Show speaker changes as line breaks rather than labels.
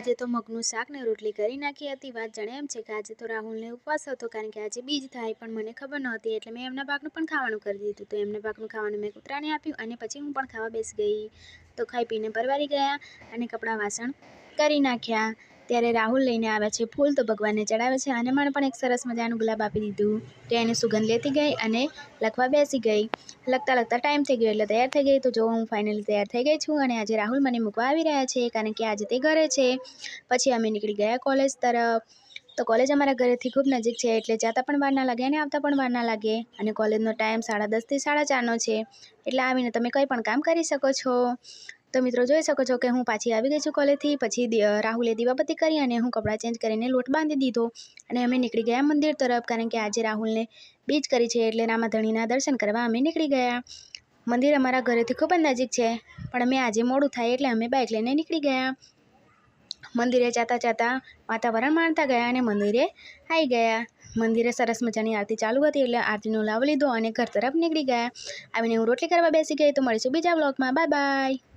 આજે તો મગનું શાક ને રોટલી કરી નાખી હતી। વાત જાણે એમ છે કે આજે તો રાહુલને ઉપવાસ હતો, કારણ કે આજે બીજ થાય, પણ મને ખબર નહોતી એટલે મેં એમના પાકનું પણ ખાવાનું કરી દીધું। તો એમના પાકનું ખાવાનું મેં કૂતરાને આપ્યું અને પછી હું પણ ખાવા બેસી ગઈ। તો ખાઈ પીને પરવારી ગયા અને કપડાં વાસણ કરી નાખ્યા। ત્યારે રાહુલ લઈને આવ્યા છે ફૂલ, તો ભગવાનને ચડાવે છે અને મને પણ એક સરસ મજાનું ગુલાબ આપી દીધું। તો એને સુગંધ લેતી ગઈ અને લખવા બેસી ગઈ। લખતા ટાઈમ થઈ ગયો એટલે તૈયાર થઈ ગઈ। તો જો હું ફાઇનલી તૈયાર થઈ ગઈ છું અને આજે રાહુલ મને મૂકવા આવી રહ્યા છે, કારણ કે આજે તે ઘરે છે। પછી અમે નીકળી ગયા કોલેજ તરફ। તો કોલેજ અમારા ઘરેથી ખૂબ નજીક છે, એટલે જતા પણ વાર ના લાગે અને આવતા પણ વાર ના લાગે। અને કોલેજનો ટાઈમ 10:30 થી 4:30નો છે, એટલે આવીને તમે કંઈ પણ કામ કરી શકો છો। તો મિત્રો જોઈ શકો છો કે હું પાછી આવી ગઈ છું કોલેજથી। પછી રાહુલે દીવાબત્તી કરી અને હું કપડાં ચેન્જ કરીને લોટ બાંધી દીધો અને અમે નીકળી ગયા મંદિર તરફ, કારણ કે આજે રાહુલને બીજ કરી છે એટલે રામાધણીના દર્શન કરવા અમે નીકળી ગયા। મંદિર અમારા ઘરેથી ખૂબ જ નજીક છે, પણ અમે આજે મોડું થાય એટલે અમે બાઇક લઈને નીકળી ગયા। મંદિરે જતા વાતાવરણ માણતા ગયા અને મંદિરે આવી ગયા। મંદિરે સરસ મજાની આરતી ચાલુ હતી એટલે આરતીનો લાભ લીધો અને ઘર તરફ નીકળી ગયા। આવીને હું રોટલી કરવા બેસી ગઈ। તો મળીશું બીજા બ્લોગમાં, બાય બાય।